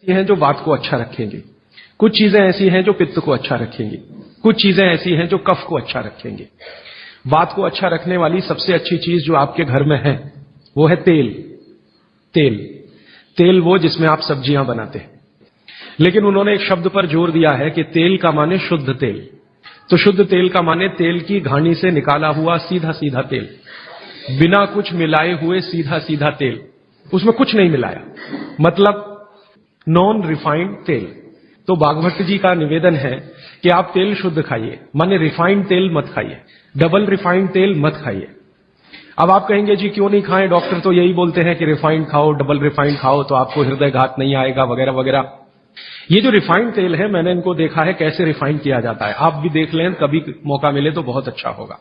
ये हैं जो वात को अच्छा रखेंगे, कुछ चीजें ऐसी हैं जो पित्त को अच्छा रखेंगी, कुछ चीजें ऐसी हैं जो कफ को अच्छा रखेंगे। वात को अच्छा रखने वाली सबसे अच्छी चीज जो आपके घर में है वो है तेल। तेल तेल वो जिसमें आप सब्जियां बनाते हैं। लेकिन उन्होंने एक शब्द पर जोर दिया है कि तेल का माने शुद्ध तेल। तो शुद्ध तेल का माने तेल की घानी से निकाला हुआ सीधा सीधा तेल, बिना कुछ मिलाए हुए सीधा सीधा तेल, उसमें कुछ नहीं मिलाया, मतलब नॉन रिफाइंड तेल। तो भागवत जी का निवेदन है कि आप तेल शुद्ध खाइए, माने रिफाइंड तेल मत खाइए, डबल रिफाइंड तेल मत खाइए। अब आप कहेंगे जी क्यों नहीं खाएं, डॉक्टर तो यही बोलते हैं कि रिफाइंड खाओ, डबल रिफाइंड खाओ तो आपको हृदयघात नहीं आएगा वगैरह वगैरह। ये जो रिफाइंड तेल है मैंने इनको देखा है कैसे रिफाइंड किया जाता है, आप भी देख लें कभी मौका मिले तो बहुत अच्छा होगा।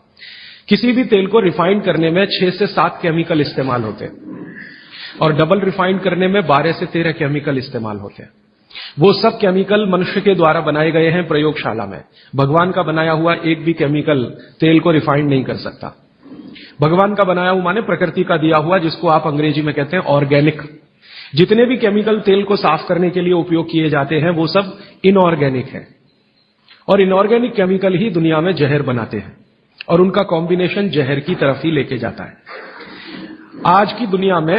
किसी भी तेल को रिफाइंड करने में 6 से 7 केमिकल इस्तेमाल होते हैं और डबल रिफाइंड करने में 12 से 13 केमिकल इस्तेमाल होते हैं। वो सब केमिकल मनुष्य के द्वारा बनाए गए हैं प्रयोगशाला में। भगवान का बनाया हुआ एक भी केमिकल तेल को रिफाइंड नहीं कर सकता। भगवान का बनाया हुआ माने प्रकृति का दिया हुआ, जिसको आप अंग्रेजी में कहते हैं ऑर्गेनिक। जितने भी केमिकल तेल को साफ करने के लिए उपयोग किए जाते हैं वो सब इनऑर्गेनिक है, और इनऑर्गेनिक केमिकल ही दुनिया में जहर बनाते हैं और उनका कॉम्बिनेशन जहर की तरफ ही लेके जाता है। आज की दुनिया में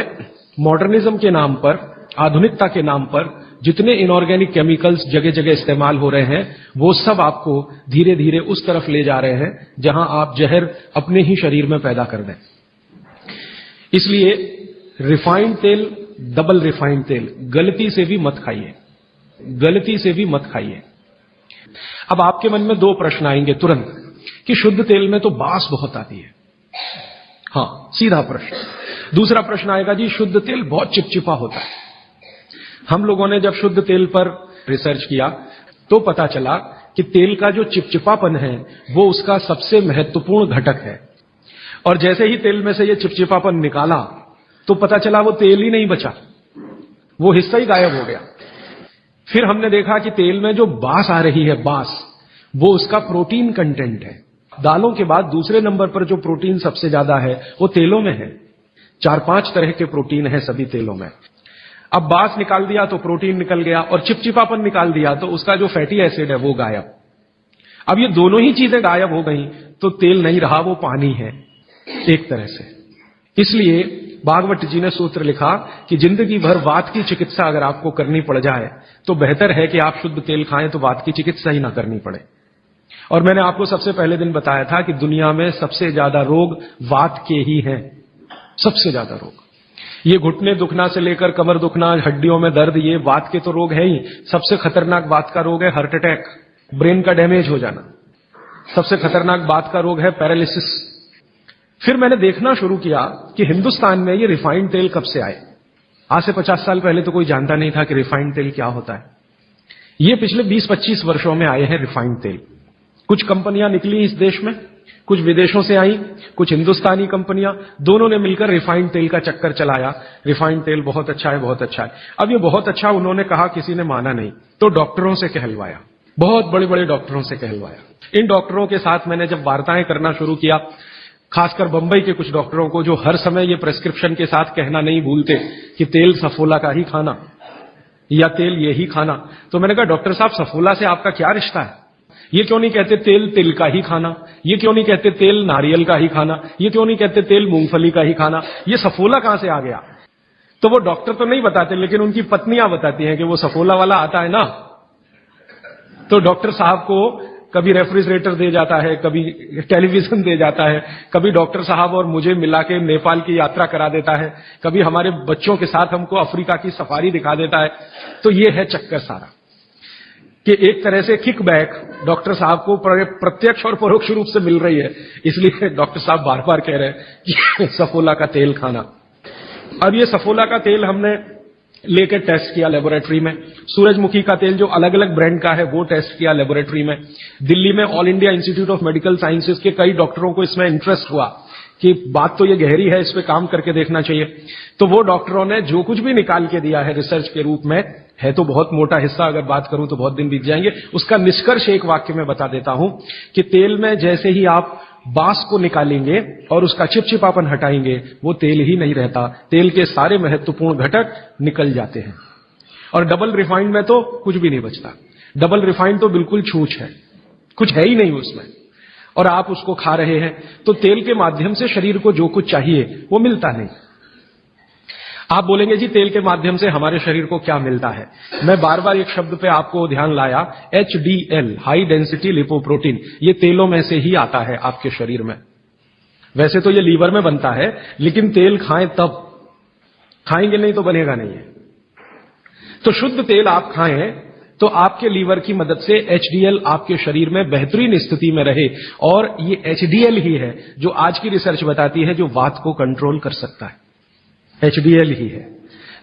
मॉडर्निज्म के नाम पर, आधुनिकता के नाम पर जितने इनऑर्गेनिक केमिकल्स जगह जगह इस्तेमाल हो रहे हैं वो सब आपको धीरे धीरे उस तरफ ले जा रहे हैं जहां आप जहर अपने ही शरीर में पैदा कर दें। इसलिए रिफाइंड तेल, डबल रिफाइंड तेल गलती से भी मत खाइए, गलती से भी मत खाइए। अब आपके मन में 2 प्रश्न आएंगे तुरंत कि शुद्ध तेल में तो बास बहुत आती है। हां, सीधा प्रश्न। दूसरा प्रश्न आएगा जी शुद्ध तेल बहुत चिपचिपा होता है। हम लोगों ने जब शुद्ध तेल पर रिसर्च किया तो पता चला कि तेल का जो चिपचिपापन है वो उसका सबसे महत्वपूर्ण घटक है, और जैसे ही तेल में से ये चिपचिपापन निकाला तो पता चला वो तेल ही नहीं बचा, वो हिस्सा ही गायब हो गया। फिर हमने देखा कि तेल में जो बास आ रही है, बास, वो उसका प्रोटीन कंटेंट है। दालों के बाद दूसरे नंबर पर जो प्रोटीन सबसे ज्यादा है वो तेलों में है। 4-5 तरह के प्रोटीन है सभी तेलों में। अब बास निकाल दिया तो प्रोटीन निकल गया, और चिपचिपापन निकाल दिया तो उसका जो फैटी एसिड है वो गायब। अब ये दोनों ही चीजें गायब हो गई तो तेल नहीं रहा, वो पानी है एक तरह से। इसलिए भागवत जी ने सूत्र लिखा कि जिंदगी भर वात की चिकित्सा अगर आपको करनी पड़ जाए तो बेहतर है कि आप शुद्ध तेल खाएं तो वात की चिकित्सा ही ना करनी पड़े। और मैंने आपको सबसे पहले दिन बताया था कि दुनिया में सबसे ज्यादा रोग वात के ही हैं, सबसे ज्यादा रोग। ये घुटने दुखना से लेकर कमर दुखना, हड्डियों में दर्द, ये वात के तो रोग है ही। सबसे खतरनाक वात का रोग है हार्ट अटैक, ब्रेन का डैमेज हो जाना। सबसे खतरनाक वात का रोग है पैरालिसिस। फिर मैंने देखना शुरू किया कि हिंदुस्तान में ये रिफाइंड तेल कब से आए। आज से 50 साल पहले तो कोई जानता नहीं था कि रिफाइंड तेल क्या होता है। ये पिछले 20-25 वर्षों में आए हैं रिफाइंड तेल। कुछ कंपनियां निकली इस देश में, कुछ विदेशों से आई, कुछ हिंदुस्तानी कंपनियां, दोनों ने मिलकर रिफाइंड तेल का चक्कर चलाया। रिफाइंड तेल बहुत अच्छा है, बहुत अच्छा है। अब ये बहुत अच्छा उन्होंने कहा, किसी ने माना नहीं, तो डॉक्टरों से कहलवाया, बहुत बड़े बड़े डॉक्टरों से कहलवाया। इन डॉक्टरों के साथ मैंने जब वार्ताएं करना शुरू किया, खासकर बंबई के कुछ डॉक्टरों को जो हर समय ये प्रेस्क्रिप्शन के साथ कहना नहीं भूलते कि तेल सफोला का ही खाना या तेल ये ही खाना, तो मैंने कहा डॉक्टर साहब सफोला से आपका क्या रिश्ता है? ये क्यों नहीं कहते तेल तिल का ही खाना? ये क्यों नहीं कहते तेल नारियल का ही खाना? ये क्यों नहीं कहते तेल मूंगफली का ही खाना? ये सफोला कहां से आ गया? तो वो डॉक्टर तो नहीं बताते, लेकिन उनकी पत्नियां बताती हैं कि वो सफोला वाला आता है ना। तो डॉक्टर साहब को कभी रेफ्रिजरेटर दे जाता है, कभी टेलीविजन दे जाता है, कभी डॉक्टर साहब और मुझे मिला के नेपाल की यात्रा करा देता है, कभी हमारे बच्चों के साथ हमको अफ्रीका की सफारी दिखा देता है। तो ये है चक्कर सारा कि एक तरह से किकबैक डॉक्टर साहब को प्रत्यक्ष और परोक्ष रूप से मिल रही है। इसलिए डॉक्टर साहब बार बार कह रहे हैं कि सफोला का तेल खाना। अब ये सफोला का तेल हमने लेकर टेस्ट किया लेबोरेटरी में। सूरजमुखी का तेल जो अलग अलग ब्रांड का है वो टेस्ट किया लेबोरेटरी में। दिल्ली में all India institute of medical sciences के कई डॉक्टरों को इसमें इंटरेस्ट हुआ कि बात तो ये गहरी है, इस पे काम करके देखना चाहिए। तो वो डॉक्टरों ने जो कुछ भी निकाल के दिया है रिसर्च के रूप में, है तो बहुत मोटा हिस्सा, अगर बात करूं तो बहुत दिन बीत जाएंगे, उसका निष्कर्ष एक वाक्य में बता देता हूं कि तेल में जैसे ही आप बास को निकालेंगे और उसका चिपचिपापन हटाएंगे, वो तेल ही नहीं रहता, तेल के सारे महत्वपूर्ण घटक निकल जाते हैं। और डबल रिफाइंड में तो कुछ भी नहीं बचता। डबल रिफाइंड तो बिल्कुल छूछ है, कुछ है ही नहीं उसमें, और आप उसको खा रहे हैं। तो तेल के माध्यम से शरीर को जो कुछ चाहिए वो मिलता नहीं। आप बोलेंगे जी तेल के माध्यम से हमारे शरीर को क्या मिलता है। मैं बार बार एक शब्द पे आपको ध्यान लाया, HDL, हाई डेंसिटी लिपोप्रोटीन, ये तेलों में से ही आता है आपके शरीर में। वैसे तो ये लीवर में बनता है, लेकिन तेल खाएं तब, खाएंगे नहीं तो बनेगा नहीं है। तो शुद्ध तेल आप खाएं तो आपके लीवर की मदद से HDL आपके शरीर में बेहतरीन स्थिति में रहे, और ये HDL ही है जो आज की रिसर्च बताती है जो वात को कंट्रोल कर सकता है, HDL ही है।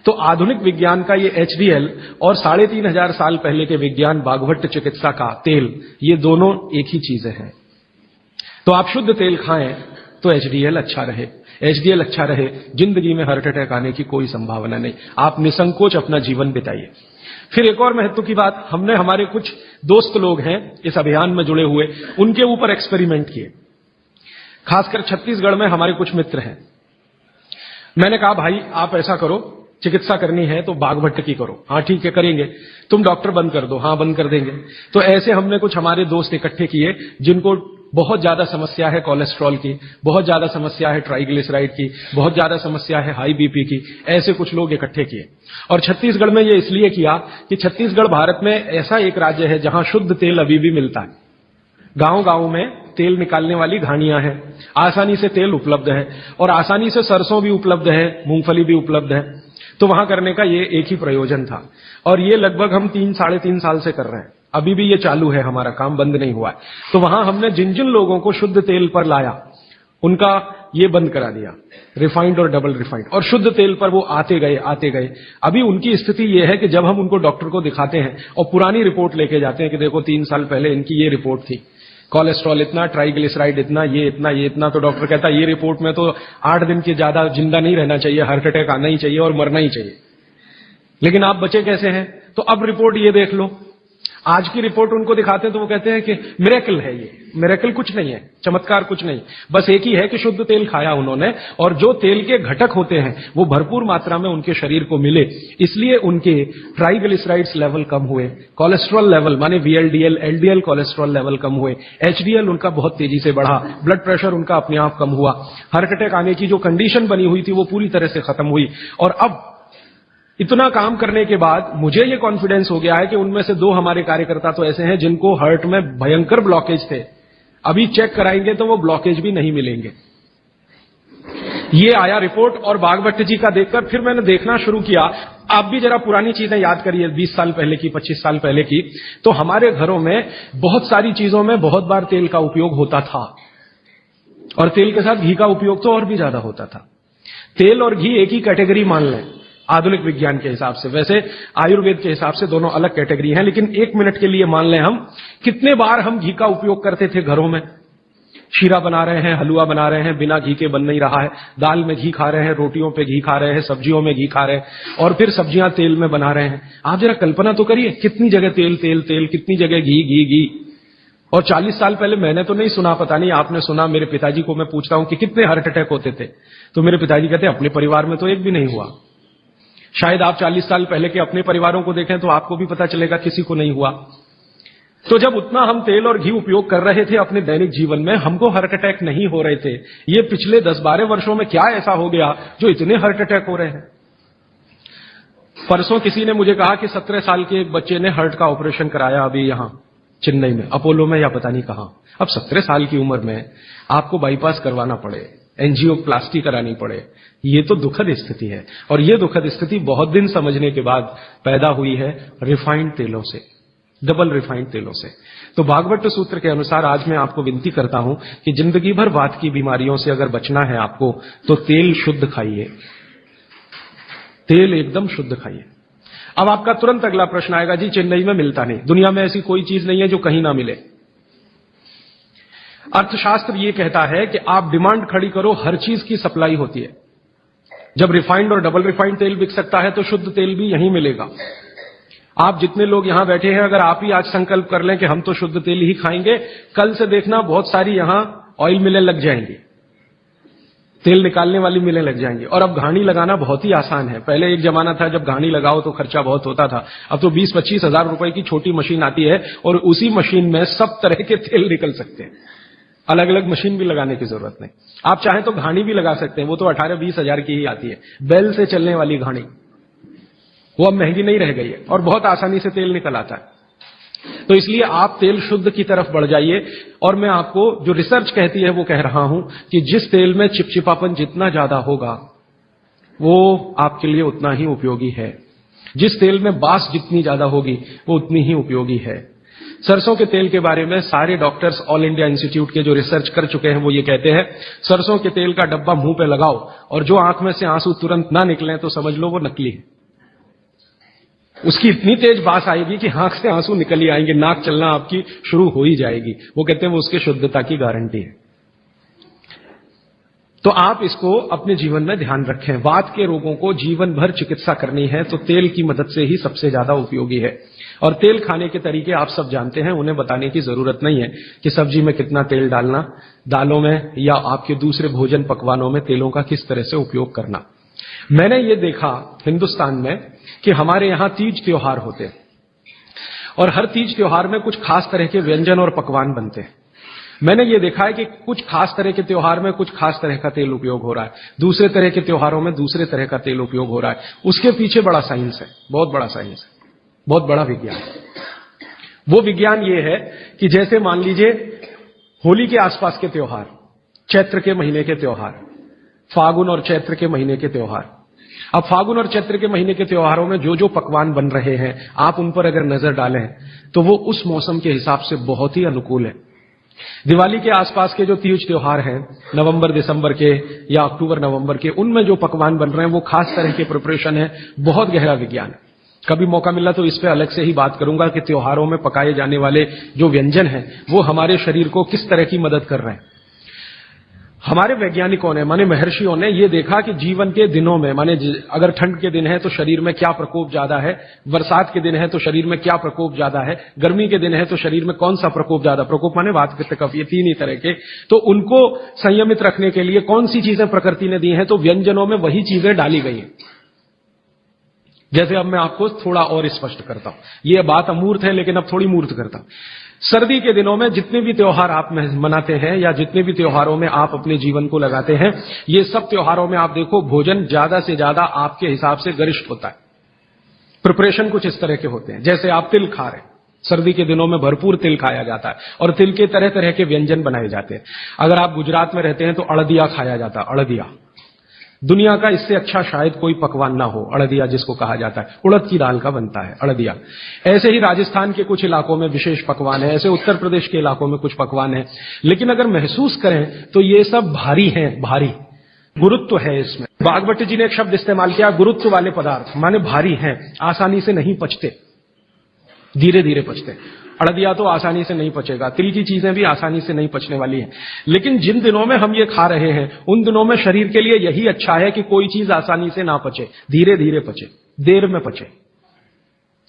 तो आधुनिक विज्ञान का ये HDL और 3500 साल पहले के विज्ञान बाघभट्ट चिकित्सा का तेल, ये दोनों एक ही चीजें हैं। तो आप शुद्ध तेल खाएं तो HDL अच्छा रहे, HDL अच्छा रहे, जिंदगी में हार्ट अटैक आने की कोई संभावना नहीं। आप निसंकोच अपना जीवन बिताइए। फिर एक और महत्व की बात, हमने हमारे कुछ दोस्त लोग हैं इस अभियान में जुड़े हुए, उनके ऊपर एक्सपेरिमेंट किए। खासकर छत्तीसगढ़ में हमारे कुछ मित्र हैं। मैंने कहा भाई आप ऐसा करो, चिकित्सा करनी है तो बाघभट्ट की करो। हाँ ठीक है करेंगे। तुम डॉक्टर बंद कर दो। हाँ बंद कर देंगे। तो ऐसे हमने कुछ हमारे दोस्त इकट्ठे किए जिनको बहुत ज्यादा समस्या है कोलेस्ट्रॉल की, बहुत ज्यादा समस्या है ट्राइग्लिसराइड की, बहुत ज्यादा समस्या है हाई बीपी की। ऐसे कुछ लोग इकट्ठे किए और छत्तीसगढ़ में ये इसलिए किया कि छत्तीसगढ़ भारत में ऐसा एक राज्य है जहां शुद्ध तेल अभी भी मिलता है। गांव गांव में तेल निकालने वाली घानियां हैं, आसानी से तेल उपलब्ध है, और आसानी से सरसों भी उपलब्ध है, मूंगफली भी उपलब्ध है। तो वहां करने का ये एक ही प्रयोजन था, और ये लगभग हम 3-3.5 साल से कर रहे हैं। अभी भी ये चालू है, हमारा काम बंद नहीं हुआ है। तो वहां हमने जिन जिन लोगों को शुद्ध तेल पर लाया उनका ये बंद करा दिया, रिफाइंड और डबल रिफाइंड, और शुद्ध तेल पर वो आते गए। अभी उनकी स्थिति ये है कि जब हम उनको डॉक्टर को दिखाते हैं और पुरानी रिपोर्ट लेके जाते हैं कि देखो 3 साल पहले इनकी ये रिपोर्ट थी, कोलेस्ट्रॉल इतना, ट्राइग्लिसराइड इतना, ये इतना, तो डॉक्टर कहता है ये रिपोर्ट में तो 8 दिन के ज्यादा जिंदा नहीं रहना चाहिए, हार्ट अटैक आना ही चाहिए और मरना ही चाहिए, लेकिन आप बचे कैसे हैं। तो अब रिपोर्ट ये देख लो, आज की रिपोर्ट उनको दिखाते हैं तो वो कहते हैं कि मिरेकल है, ये मिरेकल कुछ नहीं है, चमत्कार कुछ नहीं, बस एक ही है कि शुद्ध तेल खाया उन्होंने, और जो तेल के घटक होते हैं वो भरपूर मात्रा में उनके शरीर को मिले, इसलिए उनके ट्राइग्लिसराइड्स लेवल कम हुए, कोलेस्ट्रॉल लेवल माने VLDL, LDL कोलेस्ट्रॉल लेवल कम हुए, HDL उनका बहुत तेजी से बढ़ा, ब्लड प्रेशर उनका अपने आप कम हुआ, हार्ट अटैक आने की जो कंडीशन बनी हुई थी वो पूरी तरह से खत्म हुई। और अब इतना काम करने के बाद मुझे ये कॉन्फिडेंस हो गया है कि उनमें से 2 हमारे कार्यकर्ता तो ऐसे हैं जिनको हार्ट में भयंकर ब्लॉकेज थे, अभी चेक कराएंगे तो वो ब्लॉकेज भी नहीं मिलेंगे। ये आया रिपोर्ट, और बाघभट्ट जी का देखकर फिर मैंने देखना शुरू किया। आप भी जरा पुरानी चीजें याद करिए, 20 साल पहले की, 25 साल पहले की। तो हमारे घरों में बहुत सारी चीजों में बहुत बार तेल का उपयोग होता था, और तेल के साथ घी का उपयोग तो और भी ज्यादा होता था। तेल और घी एक ही कैटेगरी मान लें आधुनिक विज्ञान के हिसाब से, वैसे आयुर्वेद के हिसाब से दोनों अलग कैटेगरी हैं, लेकिन 1 मिनट के लिए मान लें हम, कितने बार हम घी का उपयोग करते थे घरों में। शीरा बना रहे हैं, हलवा बना रहे हैं, बिना घी के बन नहीं रहा है, दाल में घी खा रहे हैं, रोटियों पे घी खा रहे हैं, सब्जियों में घी खा रहे हैं, और फिर सब्जियां तेल में बना रहे हैं। आप जरा कल्पना तो करिए, कितनी जगह तेल तेल तेल, कितनी जगह घी घी घी। और 40 साल पहले मैंने तो नहीं सुना, पता नहीं आपने सुना, मेरे पिताजी को मैं पूछता हूं कि कितने हार्ट अटैक होते थे, तो मेरे पिताजी कहते हैं अपने परिवार में तो एक भी नहीं हुआ। शायद आप 40 साल पहले के अपने परिवारों को देखें तो आपको भी पता चलेगा किसी को नहीं हुआ। तो जब उतना हम तेल और घी उपयोग कर रहे थे अपने दैनिक जीवन में, हमको हार्ट अटैक नहीं हो रहे थे। ये पिछले 10-12 वर्षों में क्या ऐसा हो गया जो इतने हार्ट अटैक हो रहे हैं। परसों किसी ने मुझे कहा कि 17 साल के एक बच्चे ने हार्ट का ऑपरेशन कराया अभी यहां चेन्नई में, अपोलो में या पता नहीं कहां। अब 17 साल की उम्र में आपको बाईपास करवाना पड़े, एंजियोप्लास्टी करानी पड़े, ये तो दुखद स्थिति है। और ये दुखद स्थिति बहुत दिन समझने के बाद पैदा हुई है रिफाइंड तेलों से, डबल रिफाइंड तेलों से। तो बाघभट्ट सूत्र के अनुसार आज मैं आपको विनती करता हूं कि जिंदगी भर वात की बीमारियों से अगर बचना है आपको, तो तेल शुद्ध खाइए, तेल एकदम शुद्ध खाइए। अब आपका तुरंत अगला प्रश्न आएगा, जी चेन्नई में मिलता नहीं, दुनिया में ऐसी कोई चीज नहीं है जो कहीं ना मिले। अर्थशास्त्र ये कहता है कि आप डिमांड खड़ी करो, हर चीज की सप्लाई होती है। जब रिफाइंड और डबल रिफाइंड तेल बिक सकता है तो शुद्ध तेल भी यहीं मिलेगा। आप जितने लोग यहां बैठे हैं, अगर आप ही आज संकल्प कर लें कि हम तो शुद्ध तेल ही खाएंगे, कल से देखना बहुत सारी यहां ऑयल मिलें लग जाएंगी। तेल निकालने वाली मिलें लग जाएंगी। और अब घानी लगाना बहुत ही आसान है। पहले एक जमाना था जब घानी लगाओ तो खर्चा बहुत होता था। अब तो 20-25 हजार रुपए की छोटी मशीन आती है और उसी मशीन में सब तरह के तेल निकल सकते हैं। अलग अलग मशीन भी लगाने की जरूरत नहीं। आप चाहें तो घानी भी लगा सकते हैं, वो तो 18-20 हजार की ही आती है। बैल से चलने वाली घानी, वो अब महंगी नहीं रह गई है और बहुत आसानी से तेल निकल आता है। तो इसलिए आप तेल शुद्ध की तरफ बढ़ जाइए। और मैं आपको जो रिसर्च कहती है वो कह रहा हूं कि जिस तेल में चिपचिपापन जितना ज्यादा होगा वो आपके लिए उतना ही उपयोगी है। जिस तेल में बास जितनी ज्यादा होगी वो उतनी ही उपयोगी है। सरसों के तेल के बारे में सारे डॉक्टर्स ऑल इंडिया इंस्टीट्यूट के जो रिसर्च कर चुके हैं वो ये कहते हैं, सरसों के तेल का डब्बा मुंह पे लगाओ और जो आंख में से आंसू तुरंत ना निकले तो समझ लो वो नकली है। उसकी इतनी तेज बास आएगी कि आंख से आंसू निकल ही आएंगे, नाक चलना आपकी शुरू हो ही जाएगी। वो कहते हैं वो उसके शुद्धता की गारंटी है। तो आप इसको अपने जीवन में ध्यान रखें। वात के रोगों को जीवन भर चिकित्सा करनी है तो तेल की मदद से ही सबसे ज्यादा उपयोगी है। और तेल खाने के तरीके आप सब जानते हैं, उन्हें बताने की जरूरत नहीं है कि सब्जी में कितना तेल डालना, दालों में या आपके दूसरे भोजन पकवानों में तेलों का किस तरह से उपयोग करना। मैंने ये देखा हिंदुस्तान में कि हमारे यहां तीज त्योहार होते हैं और हर तीज त्योहार में कुछ खास तरह के व्यंजन और पकवान बनते हैं। मैंने ये देखा है कि कुछ खास तरह के त्योहार में कुछ खास तरह का तेल उपयोग हो रहा है, दूसरे तरह के त्योहारों में दूसरे तरह का तेल उपयोग हो रहा है। उसके पीछे बड़ा साइंस है, बहुत बड़ा साइंस है, बहुत बड़ा विज्ञान है। वो विज्ञान ये है कि जैसे मान लीजिए होली के आसपास के त्योहार, चैत्र के महीने के त्योहार, फागुन और चैत्र के महीने के त्योहार। अब फागुन और चैत्र के महीने के त्योहारों में जो जो पकवान बन रहे हैं आप उन पर अगर नजर डालें तो वो उस मौसम के हिसाब से बहुत ही अनुकूल है। दिवाली के आसपास के जो तीज त्योहार हैं, नवंबर दिसंबर के या अक्टूबर नवंबर के, उनमें जो पकवान बन रहे हैं वो खास तरह के प्रिपरेशन है, बहुत गहरा विज्ञान है। कभी मौका मिला तो इस पे अलग से ही बात करूंगा कि त्योहारों में पकाए जाने वाले जो व्यंजन हैं वो हमारे शरीर को किस तरह की मदद कर रहे हैं। हमारे वैज्ञानिकों ने, माने महर्षियों ने, ये देखा कि जीवन के दिनों में, माने अगर ठंड के दिन है तो शरीर में क्या प्रकोप ज्यादा है, बरसात के दिन है तो शरीर में क्या प्रकोप ज्यादा है, गर्मी के दिन है तो शरीर में कौन सा प्रकोप ज्यादा, प्रकोप माने वात पित्त कफ, ये तीन ही तरह के। तो उनको संयमित रखने के लिए कौन सी चीजें प्रकृति ने दी हैं, तो व्यंजनों में वही चीजें डाली गई हैं। जैसे अब मैं आपको थोड़ा और स्पष्ट करता हूं, ये बात अमूर्त है लेकिन अब थोड़ी मूर्त करता हूं। सर्दी के दिनों में जितने भी त्योहार आप मनाते हैं या जितने भी त्योहारों में आप अपने जीवन को लगाते हैं, ये सब त्योहारों में आप देखो भोजन ज्यादा से ज्यादा आपके हिसाब से गरिष्ठ होता है। प्रिपरेशन कुछ इस तरह के होते हैं, जैसे आप तिल खा रहे हैं, सर्दी के दिनों में भरपूर तिल खाया जाता है और तिल के तरह तरह के व्यंजन बनाए जाते हैं। अगर आप गुजरात में रहते हैं तो अड़दिया खाया जाता है। अड़दिया दुनिया का इससे अच्छा शायद कोई पकवान ना हो। अड़दिया जिसको कहा जाता है, उड़द की दाल का बनता है अड़दिया। ऐसे ही राजस्थान के कुछ इलाकों में विशेष पकवान है, ऐसे उत्तर प्रदेश के इलाकों में कुछ पकवान है। लेकिन अगर महसूस करें तो ये सब भारी हैं, भारी गुरुत्व है इसमें। बागवती जी ने एक शब्द इस्तेमाल किया, गुरुत्व वाले पदार्थ, माने भारी हैं, आसानी से नहीं पचते, धीरे धीरे पचते। अड़दिया तो आसानी से नहीं पचेगा, तिल की चीजें भी आसानी से नहीं पचने वाली हैं। लेकिन जिन दिनों में हम ये खा रहे हैं उन दिनों में शरीर के लिए यही अच्छा है कि कोई चीज आसानी से ना पचे, धीरे धीरे पचे, देर में पचे।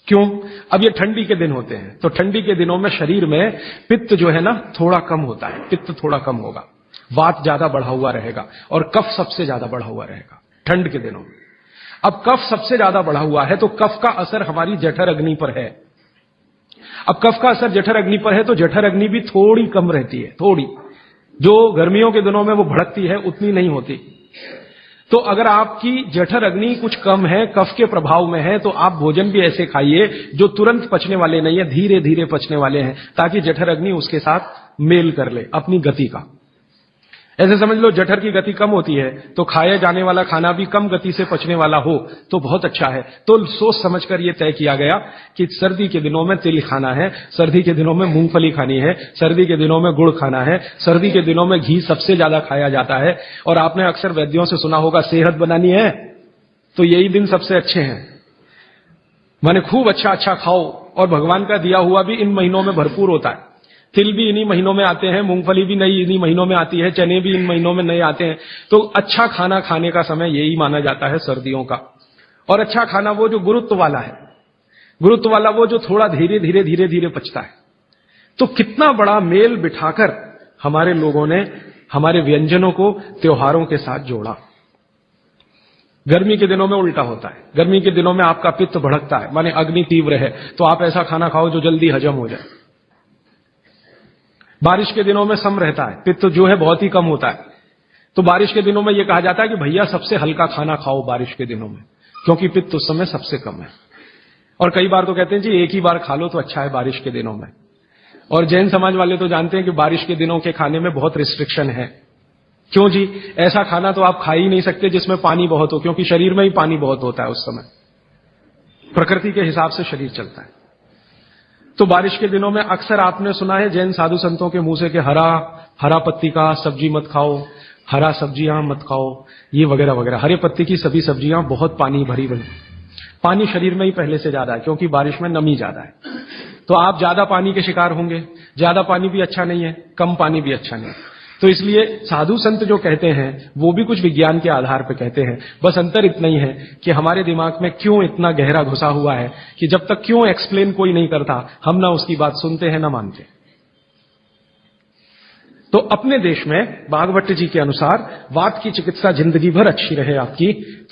क्यों? अब ये ठंडी के दिन होते हैं तो ठंडी के दिनों में शरीर में पित्त जो है ना थोड़ा कम होता है, पित्त थोड़ा कम होगा, वात ज्यादा बढ़ा हुआ रहेगा और कफ सबसे ज्यादा बढ़ा हुआ रहेगा ठंड के दिनों में। अब कफ सबसे ज्यादा बढ़ा हुआ है तो कफ का असर हमारी जठर अग्नि पर है। अब कफ का असर जठर अग्नि पर है तो जठर अग्नि भी थोड़ी कम रहती है, थोड़ी, जो गर्मियों के दिनों में वो भड़कती है उतनी नहीं होती। तो अगर आपकी जठर अग्नि कुछ कम है, कफ के प्रभाव में है, तो आप भोजन भी ऐसे खाइए जो तुरंत पचने वाले नहीं है, धीरे धीरे पचने वाले हैं, ताकि जठर अग्नि उसके साथ मेल कर ले अपनी गति का। ऐसे समझ लो जठर की गति कम होती है तो खाया जाने वाला खाना भी कम गति से पचने वाला हो तो बहुत अच्छा है। तो सोच समझकर यह तय किया गया कि सर्दी के दिनों में तिल खाना है, सर्दी के दिनों में मूंगफली खानी है, सर्दी के दिनों में गुड़ खाना है, सर्दी के दिनों में घी सबसे ज्यादा खाया जाता है। और आपने अक्सर वैद्यों से सुना होगा सेहत बनानी है तो यही दिन सबसे अच्छे हैं, माने खूब अच्छा अच्छा खाओ। और भगवान का दिया हुआ भी इन महीनों में भरपूर होता है। तिल भी इन्हीं महीनों में आते हैं, मूंगफली भी नई इन्हीं महीनों में आती है, चने भी इन महीनों में नए आते हैं। तो अच्छा खाना खाने का समय यही माना जाता है सर्दियों का। और अच्छा खाना वो जो गुरुत्व वाला है, गुरुत्व वाला वो जो थोड़ा धीरे धीरे धीरे धीरे पचता है। तो कितना बड़ा मेल बिठाकर हमारे लोगों ने हमारे व्यंजनों को त्योहारों के साथ जोड़ा। गर्मी के दिनों में उल्टा होता है। गर्मी के दिनों में आपका पित्त भड़कता है, माने अग्नि तीव्र है, तो आप ऐसा खाना खाओ जो जल्दी हजम हो जाए। बारिश के दिनों में सम रहता है, पित्त जो है बहुत ही कम होता है, तो बारिश के दिनों में यह कहा जाता है कि भैया सबसे हल्का खाना खाओ बारिश के दिनों में, क्योंकि पित्त उस समय सबसे कम है। और कई बार तो कहते हैं जी एक ही बार खा लो तो अच्छा है बारिश के दिनों में। और जैन समाज वाले तो जानते हैं कि बारिश के दिनों के खाने में बहुत रिस्ट्रिक्शन है। क्यों जी? ऐसा खाना तो आप खा ही नहीं सकते जिसमें पानी बहुत हो, क्योंकि शरीर में ही पानी बहुत होता है उस समय, प्रकृति के हिसाब से शरीर चलता है। तो बारिश के दिनों में अक्सर आपने सुना है जैन साधु संतों के मुंह से कि हरा पत्ती का सब्जी मत खाओ, हरा सब्जियां मत खाओ, ये वगैरह वगैरह। हरे पत्ती की सभी सब्जियां बहुत पानी भरी बनी, पानी शरीर में ही पहले से ज्यादा है, क्योंकि बारिश में नमी ज्यादा है, तो आप ज्यादा पानी के शिकार होंगे। ज्यादा पानी भी अच्छा नहीं है, कम पानी भी अच्छा नहीं है। तो इसलिए साधु संत जो कहते हैं वो भी कुछ विज्ञान के आधार पर कहते हैं। बस अंतर इतना ही है कि हमारे दिमाग में क्यों इतना गहरा घुसा हुआ है कि जब तक क्यों एक्सप्लेन कोई नहीं करता, हम ना उसकी बात सुनते हैं ना मानते। तो अपने देश में भागवत जी के अनुसार वात की चिकित्सा जिंदगी भर अच्छी रहे आपकी, तो